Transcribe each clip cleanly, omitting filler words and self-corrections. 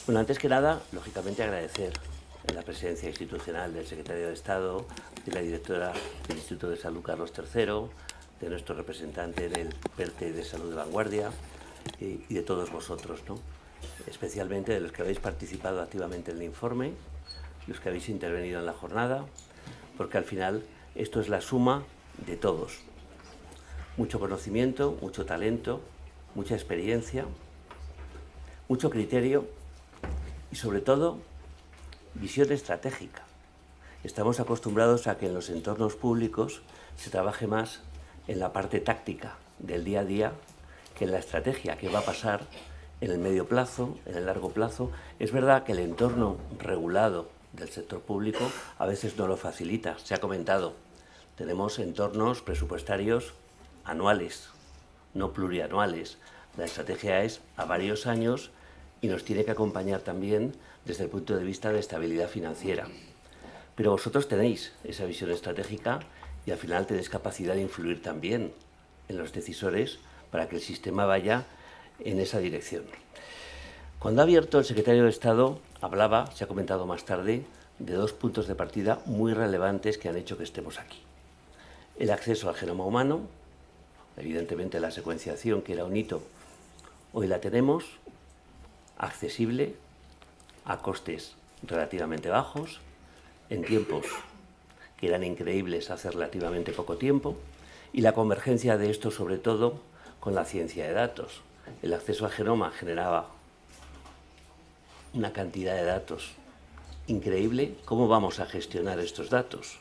Bueno, antes que nada, lógicamente agradecer en la presidencia institucional del secretario de Estado, de la directora del Instituto de Salud Carlos III, de nuestro representante del PERTE de Salud de Vanguardia y de todos vosotros, ¿no? Especialmente de los que habéis participado activamente en el informe, los que habéis intervenido en la jornada, porque al final esto es la suma de todos. Mucho conocimiento, mucho talento, mucha experiencia, mucho criterio y sobre todo visión estratégica. Estamos acostumbrados a que en los entornos públicos se trabaje más en la parte táctica del día a día que en la estrategia, que va a pasar en el medio plazo, en el largo plazo. Es verdad que el entorno regulado del sector público a veces no lo facilita, se ha comentado. Tenemos entornos presupuestarios anuales, no plurianuales. La estrategia es a varios años y nos tiene que acompañar también desde el punto de vista de estabilidad financiera. Pero vosotros tenéis esa visión estratégica y al final tenéis capacidad de influir también en los decisores para que el sistema vaya en esa dirección. Cuando ha abierto el secretario de Estado, hablaba, se ha comentado más tarde, de dos puntos de partida muy relevantes que han hecho que estemos aquí. El acceso al genoma humano, evidentemente la secuenciación, que era un hito, hoy la tenemos, accesible, a costes relativamente bajos, en tiempos que eran increíbles hace relativamente poco tiempo, y la convergencia de esto sobre todo con la ciencia de datos. El acceso al genoma generaba una cantidad de datos increíble. ¿Cómo vamos a gestionar estos datos?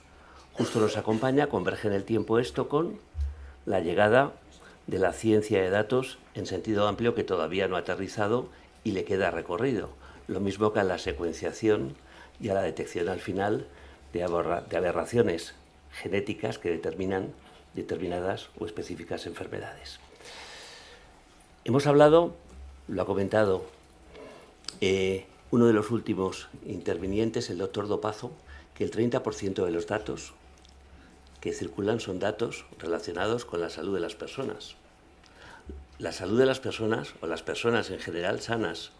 Justo nos acompaña, converge en el tiempo esto con la llegada de la ciencia de datos en sentido amplio, que todavía no ha aterrizado y le queda recorrido. Lo mismo que a la secuenciación y a la detección al final de aberraciones genéticas que determinan determinadas o específicas enfermedades. Hemos hablado, lo ha comentado uno de los últimos intervinientes, el doctor Dopazo, que el 30% de los datos que circulan son datos relacionados con la salud de las personas. La salud de las personas, o las personas en general sanas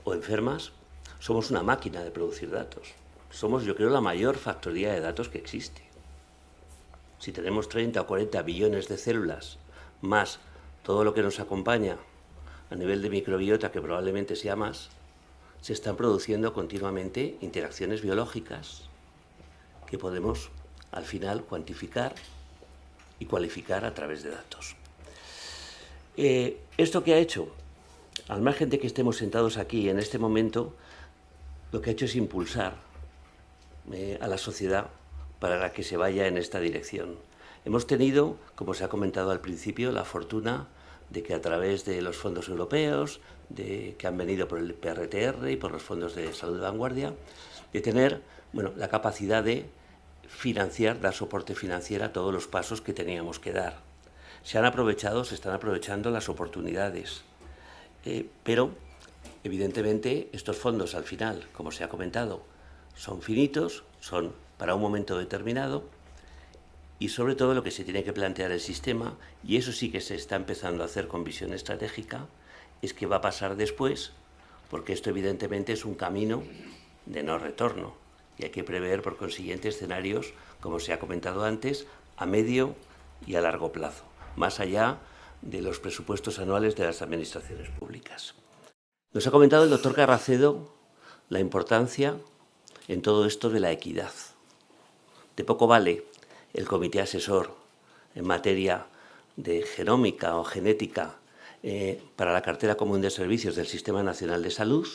o enfermas, somos una máquina de producir datos. Somos, yo creo, la mayor factoría de datos que existe. Si tenemos 30 o 40 billones de células, más todo lo que nos acompaña a nivel de microbiota, que probablemente sea más, se están produciendo continuamente interacciones biológicas que podemos al final cuantificar y cualificar a través de datos. ¿Esto qué ha hecho? Al margen de que estemos sentados aquí en este momento, lo que ha hecho es impulsar a la sociedad para que se vaya en esta dirección. Hemos tenido, como se ha comentado al principio, la fortuna de que a través de los fondos europeos, que han venido por el PRTR y por los fondos de salud de vanguardia, de tener la capacidad de financiar, dar soporte financiero a todos los pasos que teníamos que dar. Se están aprovechando las oportunidades, pero evidentemente estos fondos al final, como se ha comentado, son finitos, son para un momento determinado, y sobre todo lo que se tiene que plantear el sistema, y eso sí que se está empezando a hacer con visión estratégica, es qué va a pasar después, porque esto evidentemente es un camino de no retorno y hay que prever por consiguiente escenarios, como se ha comentado antes, a medio y a largo plazo, más allá de los presupuestos anuales de las administraciones públicas. Nos ha comentado el doctor Carracedo la importancia en todo esto de la equidad. De poco vale el comité asesor en materia de genómica o genética para la cartera común de servicios del Sistema Nacional de Salud,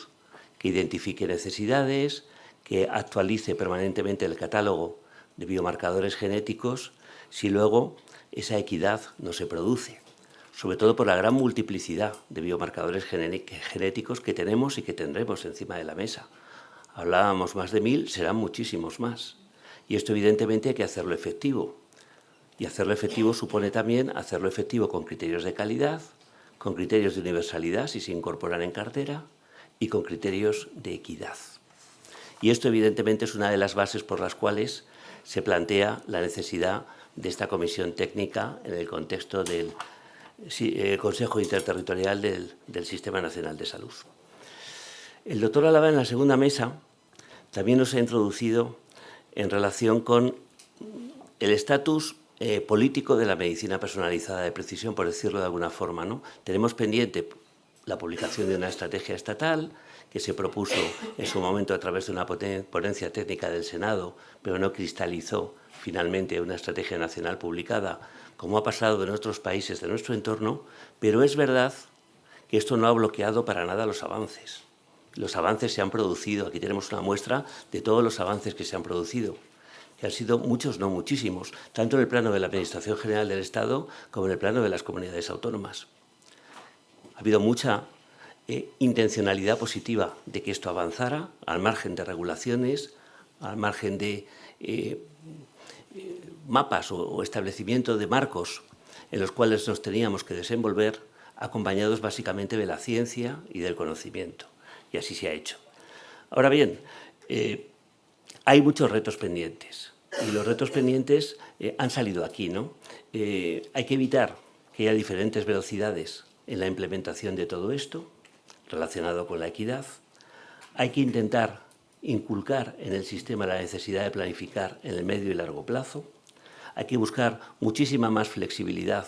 que identifique necesidades, que actualice permanentemente el catálogo de biomarcadores genéticos, si luego esa equidad no se produce, sobre todo por la gran multiplicidad de biomarcadores genéticos que tenemos y que tendremos encima de la mesa. Hablábamos más de 1000, serán muchísimos más. Y esto evidentemente hay que hacerlo efectivo. Y hacerlo efectivo supone también hacerlo efectivo con criterios de calidad, con criterios de universalidad si se incorporan en cartera y con criterios de equidad. Y esto evidentemente es una de las bases por las cuales se plantea la necesidad de esta comisión técnica en el contexto del Consejo Interterritorial del Sistema Nacional de Salud. El doctor Álava, en la segunda mesa, también nos ha introducido en relación con el estatus político de la medicina personalizada de precisión, por decirlo de alguna forma, ¿no? Tenemos pendiente la publicación de una estrategia estatal que se propuso en su momento a través de una ponencia técnica del Senado, pero no cristalizó finalmente una estrategia nacional publicada, como ha pasado en otros países de nuestro entorno, pero es verdad que esto no ha bloqueado para nada los avances. Los avances se han producido, aquí tenemos una muestra de todos los avances que se han producido, que han sido muchos, no muchísimos, tanto en el plano de la Administración General del Estado como en el plano de las comunidades autónomas. Ha habido mucha intencionalidad positiva de que esto avanzara, al margen de regulaciones, al margen de mapas o establecimiento de marcos en los cuales nos teníamos que desenvolver, acompañados básicamente de la ciencia y del conocimiento. Y así se ha hecho. Ahora bien, hay muchos retos pendientes y los retos pendientes han salido aquí, ¿no? Hay que evitar que haya diferentes velocidades en la implementación de todo esto, relacionado con la equidad. Hay que intentar inculcar en el sistema la necesidad de planificar en el medio y largo plazo. Hay que buscar muchísima más flexibilidad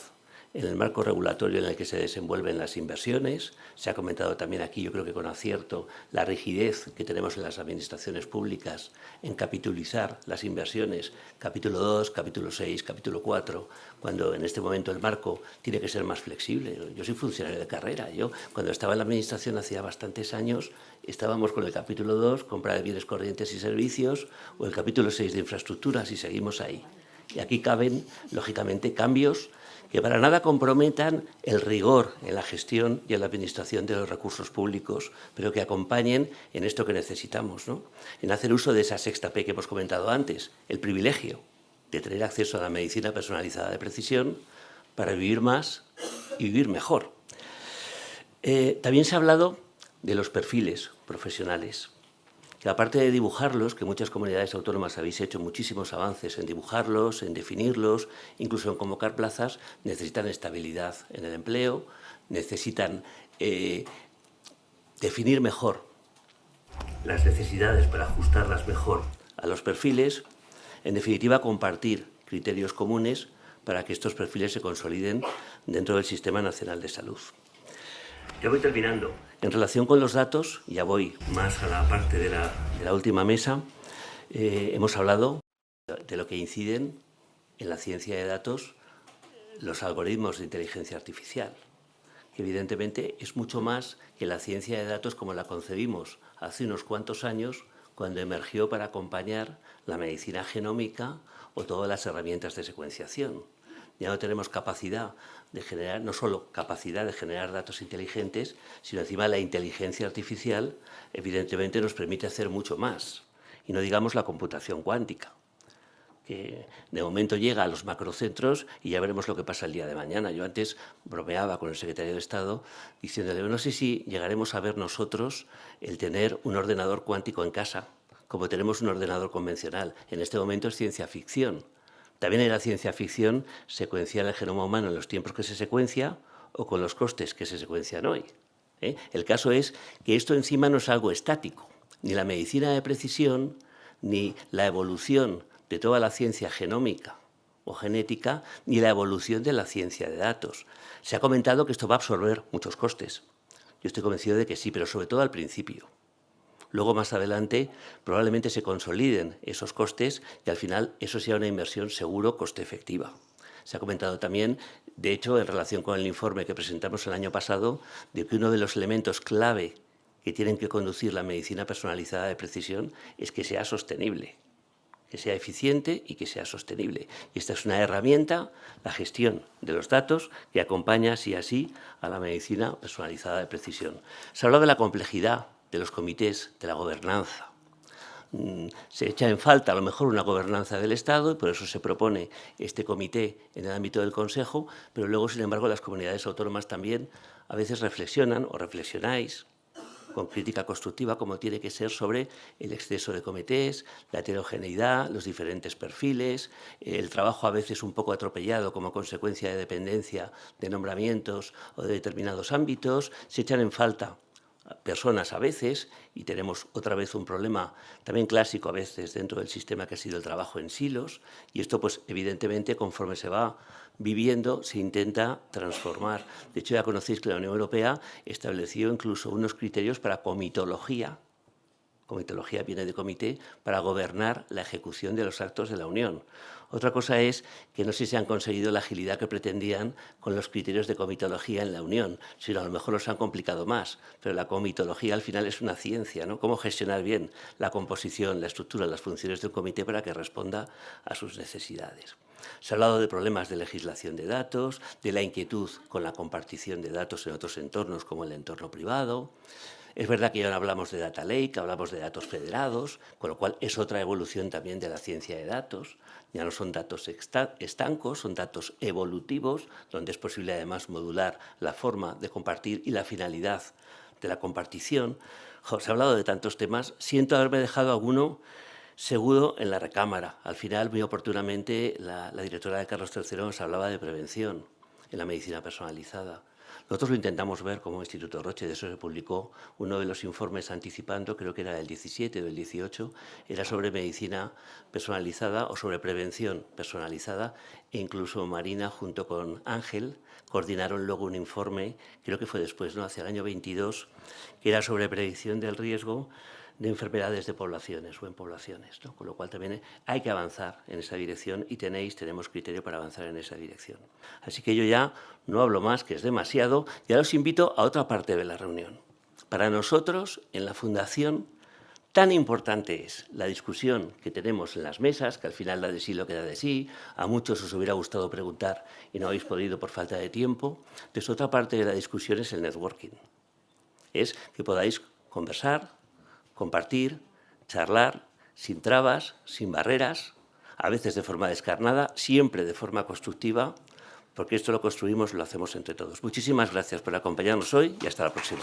en el marco regulatorio en el que se desenvuelven las inversiones. Se ha comentado también aquí, yo creo que con acierto, la rigidez que tenemos en las administraciones públicas en capitulizar las inversiones, capítulo 2, capítulo 6, capítulo 4, cuando en este momento el marco tiene que ser más flexible. Yo soy funcionario de carrera. Yo, cuando estaba en la administración hacía bastantes años, estábamos con el capítulo 2, compra de bienes corrientes y servicios, o el capítulo 6 de infraestructuras, y seguimos ahí. Y aquí caben, lógicamente, cambios que para nada comprometan el rigor en la gestión y en la administración de los recursos públicos, pero que acompañen en esto que necesitamos, ¿no? En hacer uso de esa sexta P que hemos comentado antes, el privilegio de tener acceso a la medicina personalizada de precisión para vivir más y vivir mejor. También se ha hablado de los perfiles profesionales, que aparte de dibujarlos, que muchas comunidades autónomas habéis hecho muchísimos avances en dibujarlos, en definirlos, incluso en convocar plazas, necesitan estabilidad en el empleo, necesitan definir mejor las necesidades para ajustarlas mejor a los perfiles, en definitiva, compartir criterios comunes para que estos perfiles se consoliden dentro del Sistema Nacional de Salud. Ya voy terminando. En relación con los datos, ya voy más a la parte de la última mesa, hemos hablado de lo que inciden en la ciencia de datos los algoritmos de inteligencia artificial, que evidentemente es mucho más que la ciencia de datos como la concebimos hace unos cuantos años, cuando emergió para acompañar la medicina genómica o todas las herramientas de secuenciación. Ya no tenemos capacidad de generar, no solo capacidad de generar datos inteligentes, sino encima la inteligencia artificial evidentemente nos permite hacer mucho más. Y no digamos la computación cuántica, que de momento llega a los macrocentros y ya veremos lo que pasa el día de mañana. Yo antes bromeaba con el secretario de Estado diciéndole, no sé si llegaremos a ver nosotros el tener un ordenador cuántico en casa, como tenemos un ordenador convencional. En este momento es ciencia ficción. También en la ciencia ficción secuenciar el genoma humano en los tiempos que se secuencia o con los costes que se secuencian hoy. El caso es que esto encima no es algo estático. Ni la medicina de precisión, ni la evolución de toda la ciencia genómica o genética, ni la evolución de la ciencia de datos. Se ha comentado que esto va a absorber muchos costes. Yo estoy convencido de que sí, pero sobre todo al principio. Luego, más adelante, probablemente se consoliden esos costes y al final eso sea una inversión seguro, coste efectiva. Se ha comentado también, de hecho, en relación con el informe que presentamos el año pasado, de que uno de los elementos clave que tienen que conducir la medicina personalizada de precisión es que sea sostenible, que sea eficiente y que sea sostenible. Y esta es una herramienta, la gestión de los datos, que acompaña, así así, a la medicina personalizada de precisión. Se ha hablado de la complejidad de los comités, de la gobernanza. Se echa en falta a lo mejor una gobernanza del Estado y por eso se propone este comité en el ámbito del Consejo, pero luego, sin embargo, las comunidades autónomas también a veces reflexionan o reflexionáis con crítica constructiva como tiene que ser sobre el exceso de comités, la heterogeneidad, los diferentes perfiles, el trabajo a veces un poco atropellado como consecuencia de dependencia de nombramientos o de determinados ámbitos. Se echan en falta personas a veces, y tenemos otra vez un problema también clásico a veces dentro del sistema que ha sido el trabajo en silos, y esto pues evidentemente conforme se va viviendo se intenta transformar. De hecho ya conocéis que la Unión Europea estableció incluso unos criterios para comitología. Comitología viene de comité, para gobernar la ejecución de los actos de la Unión. Otra cosa es que no sé si han conseguido la agilidad que pretendían con los criterios de comitología en la Unión, sino a lo mejor los han complicado más. Pero la comitología al final es una ciencia, ¿no? Cómo gestionar bien la composición, la estructura, las funciones de un comité para que responda a sus necesidades. Se ha hablado de problemas de legislación de datos, de la inquietud con la compartición de datos en otros entornos como el entorno privado. Es verdad que ya no hablamos de data lake, hablamos de datos federados, con lo cual es otra evolución también de la ciencia de datos. Ya no son datos estancos, son datos evolutivos, donde es posible además modular la forma de compartir y la finalidad de la compartición. Se ha hablado de tantos temas. Siento haberme dejado alguno seguro en la recámara. Al final, muy oportunamente, la directora de Carlos III nos hablaba de prevención en la medicina personalizada. Nosotros lo intentamos ver como Instituto Roche, de eso se publicó uno de los informes anticipando, creo que era del 17 o del 18, era sobre medicina personalizada o sobre prevención personalizada, e incluso Marina junto con Ángel coordinaron luego un informe, creo que fue después, ¿no? Hacia el año 22, que era sobre predicción del riesgo de enfermedades de poblaciones o en poblaciones, ¿no? Con lo cual también hay que avanzar en esa dirección y tenemos criterio para avanzar en esa dirección. Así que yo ya no hablo más, que es demasiado, ya los invito a otra parte de la reunión. Para nosotros, en la Fundación, tan importante es la discusión que tenemos en las mesas, que al final da de sí lo que da de sí, a muchos os hubiera gustado preguntar y no habéis podido por falta de tiempo. Entonces, otra parte de la discusión es el networking. Es que podáis conversar, compartir, charlar, sin trabas, sin barreras, a veces de forma descarnada, siempre de forma constructiva, porque esto lo construimos y lo hacemos entre todos. Muchísimas gracias por acompañarnos hoy y hasta la próxima.